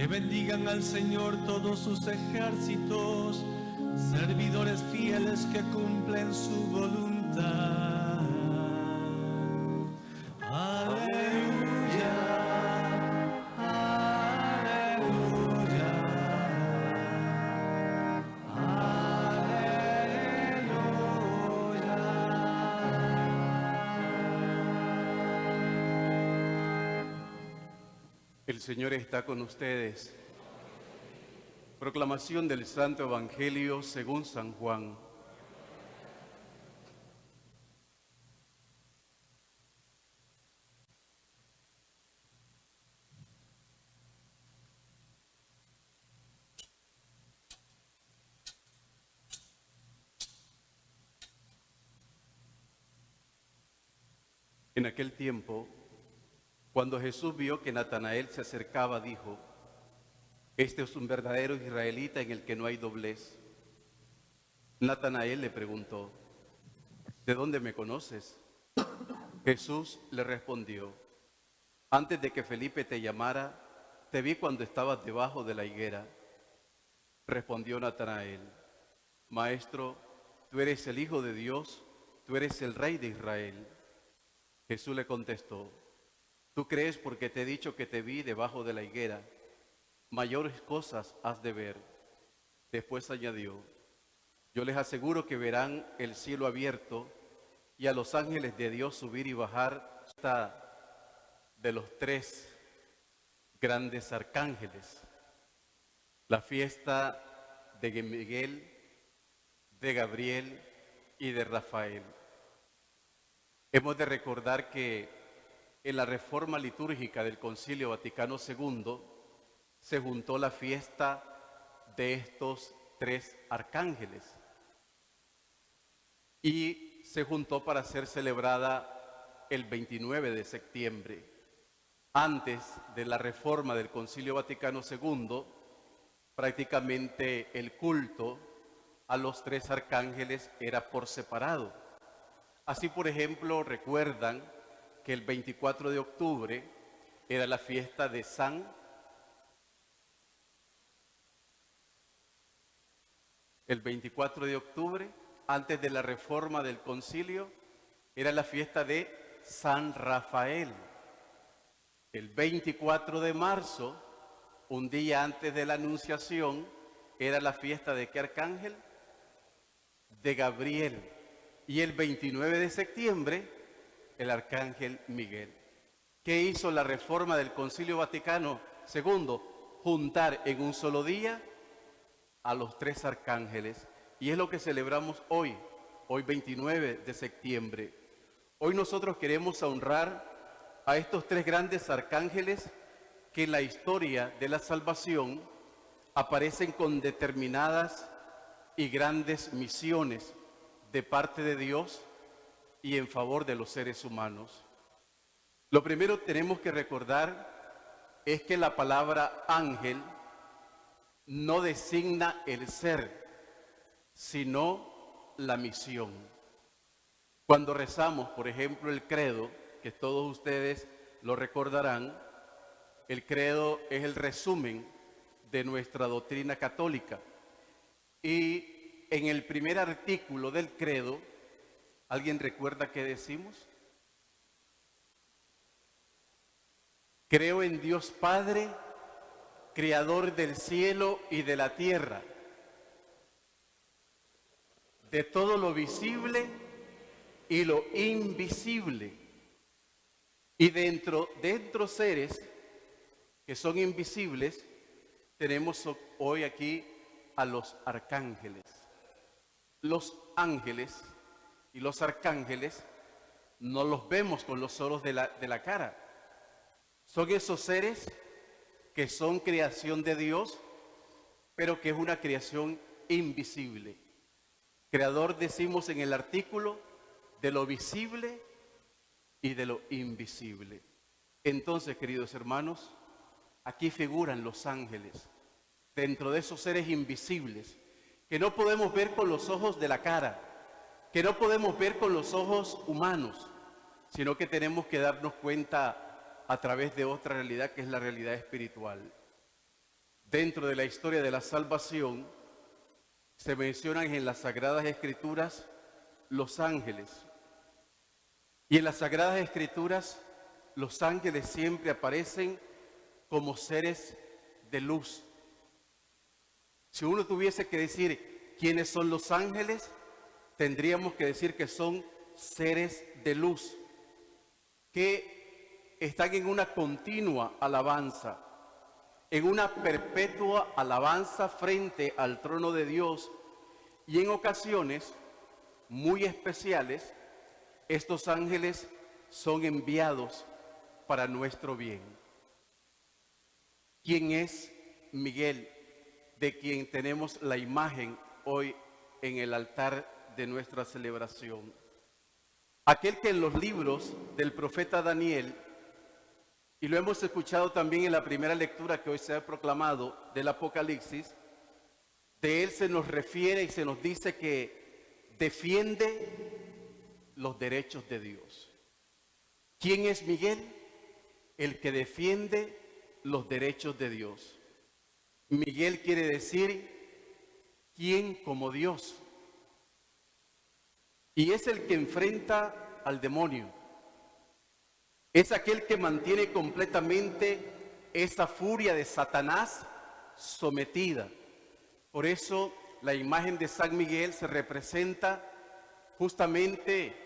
Que bendigan al Señor todos sus ejércitos, servidores fieles que cumplen su voluntad. Aleluya, aleluya, aleluya. El Señor está con ustedes. Proclamación del Santo Evangelio según San Juan. En aquel tiempo, cuando Jesús vio que Natanael se acercaba, dijo: Este es un verdadero israelita en el que no hay doblez. Natanael le preguntó: ¿De dónde me conoces? Jesús le respondió: Antes de que Felipe te llamara, te vi cuando estabas debajo de la higuera. Respondió Natanael: Maestro, tú eres el Hijo de Dios, tú eres el Rey de Israel. Jesús le contestó: Tú crees porque te he dicho que te vi debajo de la higuera. Mayores cosas has de ver. Después añadió: Yo les aseguro que verán el cielo abierto y a los ángeles de Dios subir y bajar hasta de los 3 grandes arcángeles. La fiesta de Miguel, de Gabriel y de Rafael. Hemos de recordar que en la reforma litúrgica del Concilio Vaticano II se juntó la fiesta de estos 3 arcángeles y se juntó para ser celebrada el 29 de septiembre. Antes de la reforma del Concilio Vaticano II, prácticamente el culto a los 3 arcángeles era por separado. Así, por ejemplo, recuerdan que el 24 de octubre era la fiesta de El 24 de octubre, antes de la reforma del concilio, era la fiesta de San Rafael. El 24 de marzo, un día antes de la Anunciación, era la fiesta ¿de qué arcángel? De Gabriel. Y el 29 de septiembre, el arcángel Miguel. ¿Qué hizo la reforma del Concilio Vaticano II? Juntar en un solo día a los 3 arcángeles. Y es lo que celebramos hoy 29 de septiembre. Hoy nosotros queremos honrar a estos 3 grandes arcángeles que en la historia de la salvación aparecen con determinadas y grandes misiones de parte de Dios y en favor de los seres humanos. Lo primero que tenemos que recordar es que la palabra ángel no designa el ser, sino la misión. Cuando rezamos, por ejemplo, el credo, que todos ustedes lo recordarán, el credo es el resumen de nuestra doctrina católica. Y en el primer artículo del credo, ¿alguien recuerda qué decimos? Creo en Dios Padre, Creador del cielo y de la tierra, de todo lo visible y lo invisible. Y dentro seres que son invisibles, tenemos hoy aquí a los arcángeles. Los ángeles y los arcángeles no los vemos con los ojos de la cara. Son esos seres que son creación de Dios, pero que es una creación invisible. Creador, decimos en el artículo, de lo visible y de lo invisible. Entonces, queridos hermanos, aquí figuran los ángeles, dentro de esos seres invisibles, que no podemos ver con los ojos de la cara, que no podemos ver con los ojos humanos, sino que tenemos que darnos cuenta a través de otra realidad, que es la realidad espiritual. dentro de la historia de la salvación, se mencionan en las Sagradas Escrituras los ángeles. Y en las Sagradas Escrituras, los ángeles siempre aparecen como seres de luz. Si uno tuviese que decir quiénes son los ángeles, tendríamos que decir que son seres de luz, que están en una continua alabanza, en una perpetua alabanza frente al trono de Dios, y en ocasiones muy especiales, estos ángeles son enviados para nuestro bien. ¿Quién es Miguel, de quien tenemos la imagen hoy en el altar de nuestra celebración? Aquel que en los libros del profeta Daniel, y lo hemos escuchado también en la primera lectura que hoy se ha proclamado del Apocalipsis, de él se nos refiere y se nos dice que defiende los derechos de Dios. ¿Quién es Miguel? El que defiende los derechos de Dios. Miguel quiere decir, ¿quién como Dios? Y es el que enfrenta al demonio. Es aquel que mantiene completamente esa furia de Satanás sometida. Por eso la imagen de San Miguel se representa justamente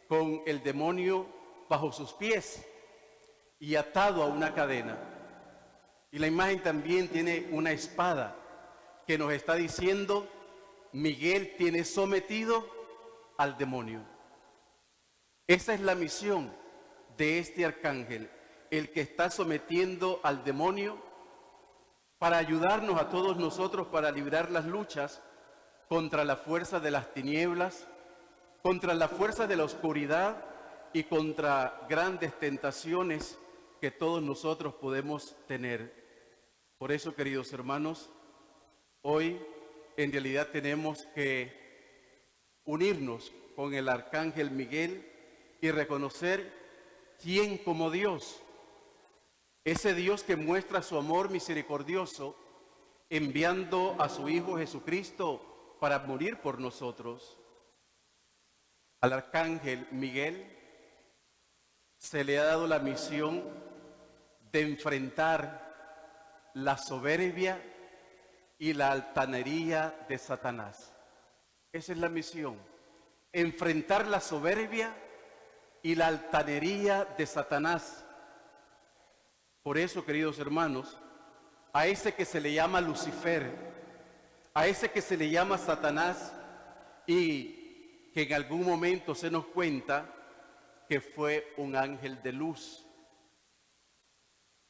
con el demonio bajo sus pies y atado a una cadena. Y la imagen también tiene una espada que nos está diciendo, Miguel tiene sometido al demonio. Esa es la misión de este arcángel, el que está sometiendo al demonio para ayudarnos a todos nosotros para librar las luchas contra la fuerza de las tinieblas, contra la fuerza de la oscuridad y contra grandes tentaciones que todos nosotros podemos tener. Por eso, queridos hermanos, hoy en realidad tenemos que unirnos con el arcángel Miguel y reconocer quién como Dios, ese Dios que muestra su amor misericordioso enviando a su Hijo Jesucristo para morir por nosotros. Al arcángel Miguel se le ha dado la misión de enfrentar la soberbia y la altanería de Satanás. Esa es la misión, enfrentar la soberbia y la altanería de Satanás. Por eso, queridos hermanos, a ese que se le llama Lucifer, a ese que se le llama Satanás y que en algún momento se nos cuenta que fue un ángel de luz.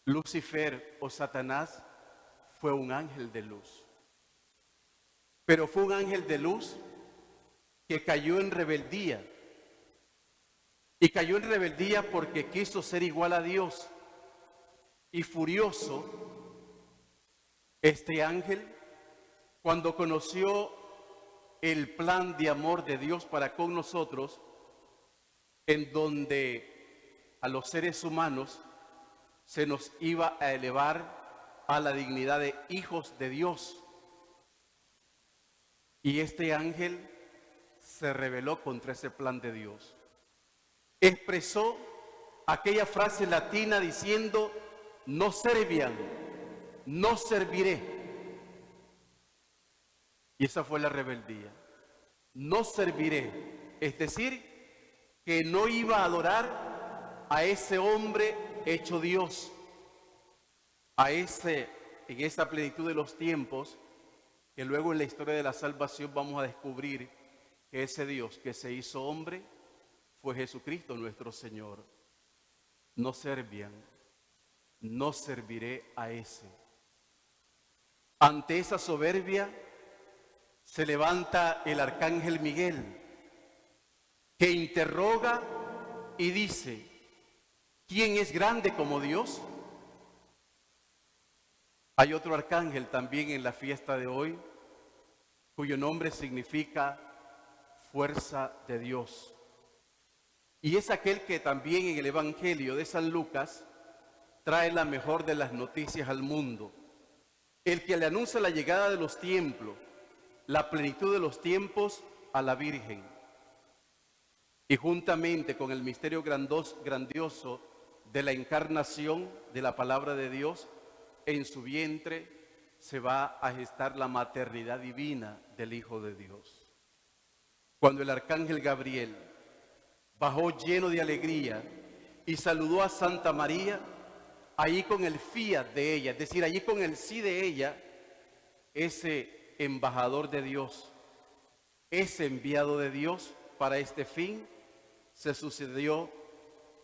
Lucifer o Satanás fue un ángel de luz. Pero fue un ángel de luz que cayó en rebeldía. Y cayó en rebeldía porque quiso ser igual a Dios. Y furioso, este ángel, cuando conoció el plan de amor de Dios para con nosotros, en donde a los seres humanos se nos iba a elevar a la dignidad de hijos de Dios. Y este ángel se rebeló contra ese plan de Dios. Expresó aquella frase latina diciendo, no serviam, no serviré. Y esa fue la rebeldía. No serviré. Es decir, que no iba a adorar a ese hombre hecho Dios, en esa plenitud de los tiempos, que luego en la historia de la salvación vamos a descubrir que ese Dios que se hizo hombre fue Jesucristo nuestro Señor. No servían, no serviré a ese. Ante esa soberbia se levanta el arcángel Miguel, que interroga y dice, ¿quién es grande como Dios? Hay otro arcángel también en la fiesta de hoy, cuyo nombre significa fuerza de Dios. Y es aquel que también en el Evangelio de San Lucas trae la mejor de las noticias al mundo. el que le anuncia la llegada de los tiempos, la plenitud de los tiempos a la Virgen. Y juntamente con el misterio grandioso de la encarnación de la palabra de Dios, en su vientre se va a gestar la maternidad divina del Hijo de Dios. Cuando el arcángel Gabriel bajó lleno de alegría y saludó a Santa María, ahí con el fiat de ella, es decir, allí con el sí de ella, ese embajador de Dios, ese enviado de Dios para este fin, se sucedió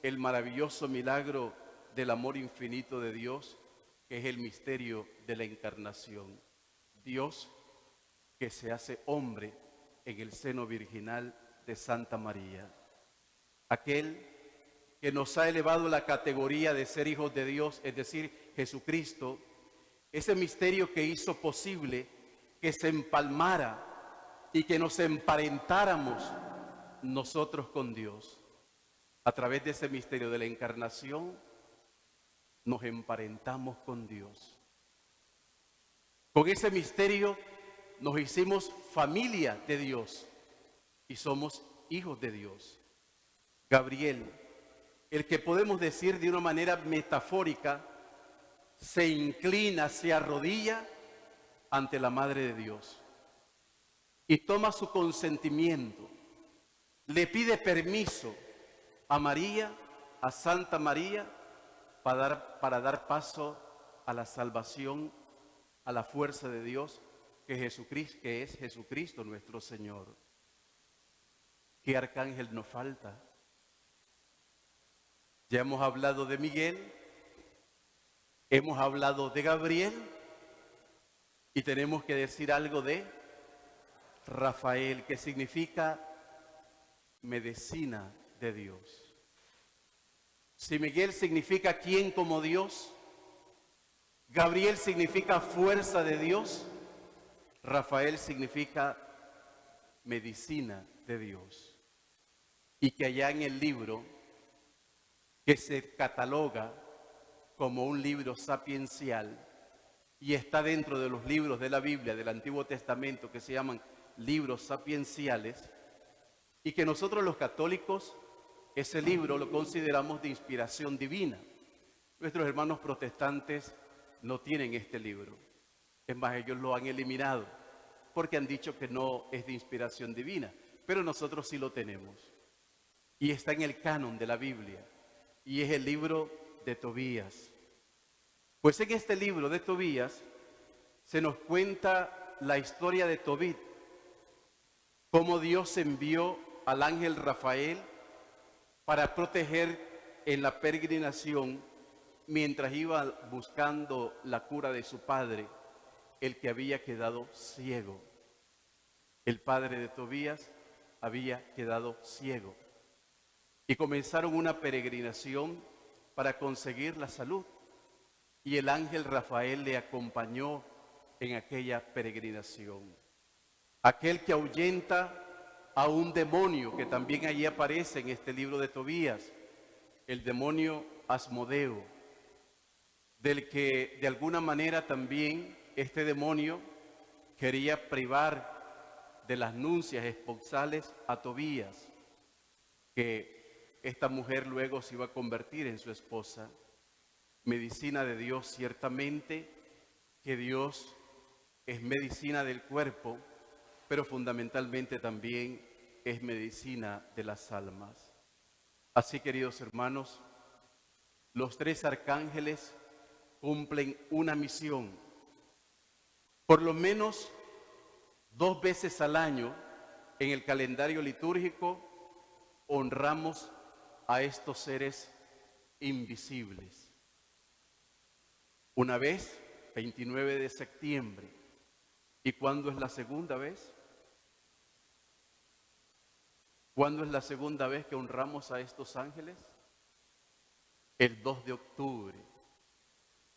el maravilloso milagro del amor infinito de Dios, que es el misterio de la encarnación. Dios que se hace hombre en el seno virginal de Santa María. Aquel que nos ha elevado a la categoría de ser hijos de Dios, es decir, Jesucristo, ese misterio que hizo posible que se empalmara y que nos emparentáramos nosotros con Dios. A través de ese misterio de la encarnación, nos emparentamos con Dios. Con ese misterio nos hicimos familia de Dios y somos hijos de Dios. Gabriel, el que podemos decir de una manera metafórica, se inclina, se arrodilla ante la Madre de Dios y toma su consentimiento, le pide permiso a María, a Santa María, para dar paso a la salvación, a la fuerza de Dios, que es Jesucristo nuestro Señor. ¿Qué arcángel nos falta? Ya hemos hablado de Miguel, hemos hablado de Gabriel y tenemos que decir algo de Rafael, que significa medicina de Dios. Si Miguel significa quién como Dios, Gabriel significa fuerza de Dios, Rafael significa medicina de Dios. Y que allá en el libro, que se cataloga como un libro sapiencial y está dentro de los libros de la Biblia del Antiguo Testamento que se llaman libros sapienciales, y que nosotros los católicos ese libro lo consideramos de inspiración divina. Nuestros hermanos protestantes no tienen este libro. Es más, ellos lo han eliminado porque han dicho que no es de inspiración divina, pero nosotros sí lo tenemos. Y está en el canon de la Biblia y es el libro de Tobías. Pues en este libro de Tobías se nos cuenta la historia de Tobit, cómo Dios envió al ángel Rafael para proteger en la peregrinación mientras iba buscando la cura de su padre, el que había quedado ciego. El padre de Tobías había quedado ciego. Y comenzaron una peregrinación para conseguir la salud. Y el ángel Rafael le acompañó en aquella peregrinación. Aquel que ahuyenta a un demonio que también allí aparece en este libro de Tobías, el demonio Asmodeo, del que de alguna manera también este demonio quería privar de las nupcias esponsales a Tobías, que esta mujer luego se iba a convertir en su esposa. Medicina de Dios, ciertamente que Dios es medicina del cuerpo, pero fundamentalmente también es medicina de las almas. Así, queridos hermanos, los tres arcángeles cumplen una misión. Por lo menos 2 veces al año en el calendario litúrgico honramos a estos seres invisibles. Una vez, 29 de septiembre. ¿Y cuándo es la segunda vez? ¿Cuándo es la segunda vez que honramos a estos ángeles? El 2 de octubre.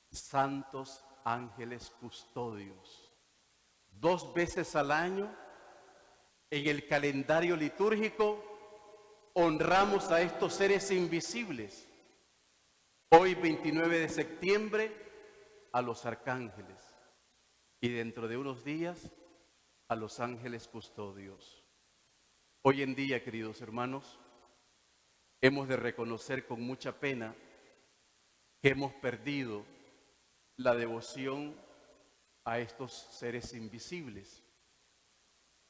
Santos ángeles custodios. 2 veces al año en el calendario litúrgico honramos a estos seres invisibles. Hoy, 29 de septiembre, a los arcángeles. y dentro de unos días a los ángeles custodios. Hoy en día, queridos hermanos, hemos de reconocer con mucha pena que hemos perdido la devoción a estos seres invisibles.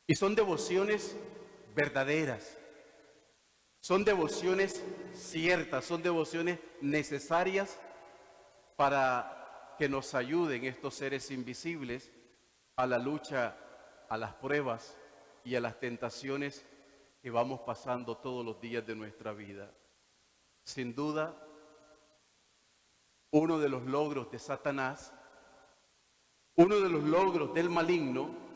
Y son devociones verdaderas, son devociones ciertas, son devociones necesarias para que nos ayuden estos seres invisibles a la lucha, a las pruebas y a las tentaciones que vamos pasando todos los días de nuestra vida. Sin duda, uno de los logros de Satanás, uno de los logros del maligno,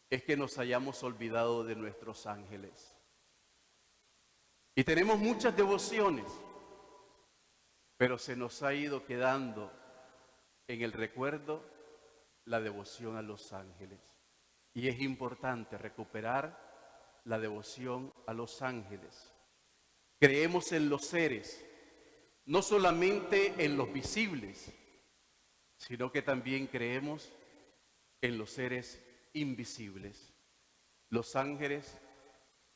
es que nos hayamos olvidado de nuestros ángeles. Y tenemos muchas devociones, pero se nos ha ido quedando en el recuerdo la devoción a los ángeles. Y es importante recuperar la devoción a los ángeles. Creemos en los seres, no solamente en los visibles, sino que también creemos en los seres invisibles. Los ángeles,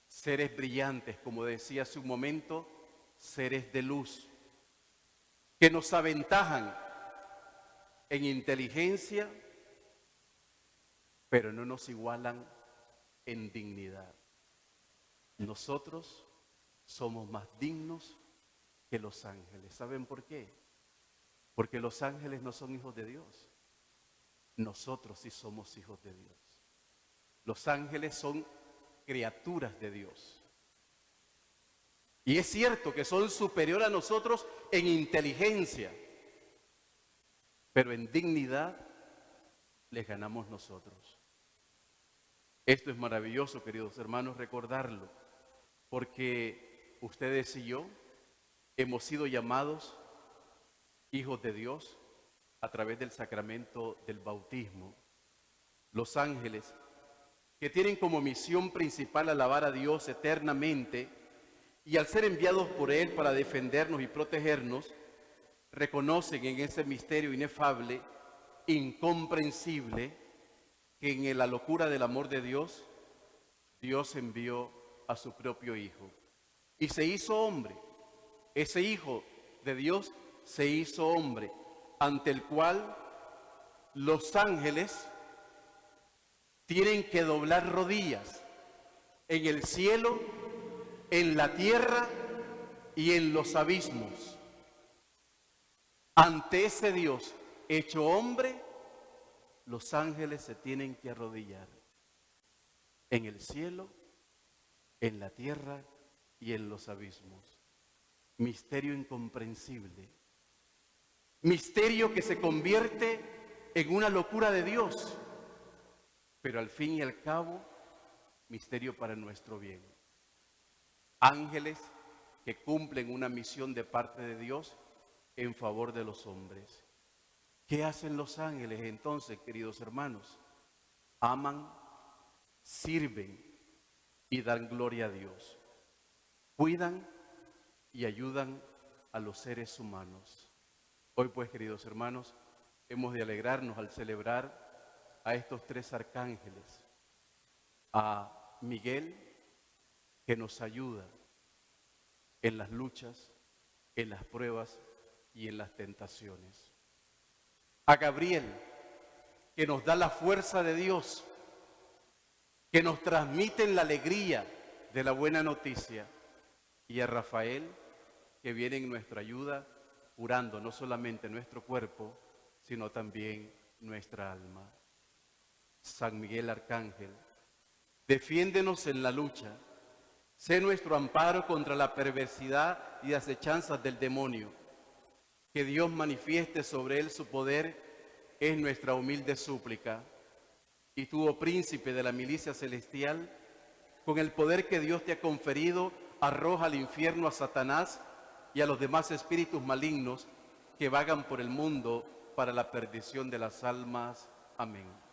seres brillantes, como decía hace un momento, seres de luz, que nos aventajan en inteligencia, pero no nos igualan en dignidad. Nosotros somos más dignos que los ángeles. ¿Saben por qué? Porque los ángeles no son hijos de Dios. Nosotros sí somos hijos de Dios. Los ángeles son criaturas de Dios. Y es cierto que son superiores a nosotros en inteligencia, pero en dignidad les ganamos nosotros. Esto es maravilloso, queridos hermanos, recordarlo, porque ustedes y yo hemos sido llamados hijos de Dios a través del sacramento del bautismo. Los ángeles, que tienen como misión principal alabar a Dios eternamente, y al ser enviados por Él para defendernos y protegernos, reconocen en ese misterio inefable, incomprensible, que en la locura del amor de Dios, Dios envió a su propio Hijo. Y se hizo hombre. Ese Hijo de Dios se hizo hombre, ante el cual los ángeles tienen que doblar rodillas en el cielo, en la tierra y en los abismos. Ante ese Dios hecho hombre, los ángeles se tienen que arrodillar en el cielo, en la tierra y en los abismos. Misterio incomprensible. Misterio que se convierte en una locura de Dios, pero al fin y al cabo, misterio para nuestro bien. Ángeles que cumplen una misión de parte de Dios en favor de los hombres. ¿Qué hacen los ángeles entonces, queridos hermanos? Aman, sirven y dan gloria a Dios. Cuidan y ayudan a los seres humanos. Hoy pues, queridos hermanos, hemos de alegrarnos al celebrar a estos tres arcángeles. A Miguel, que nos ayuda en las luchas, en las pruebas y en las tentaciones. A Gabriel, que nos da la fuerza de Dios, que nos transmite la alegría de la buena noticia. Y a Rafael, que viene en nuestra ayuda, curando no solamente nuestro cuerpo, sino también nuestra alma. San Miguel Arcángel, defiéndenos en la lucha. Sé nuestro amparo contra la perversidad y acechanzas del demonio. Que Dios manifieste sobre él su poder es nuestra humilde súplica. Y tú, oh príncipe de la milicia celestial, con el poder que Dios te ha conferido, arroja al infierno a Satanás y a los demás espíritus malignos que vagan por el mundo para la perdición de las almas. Amén.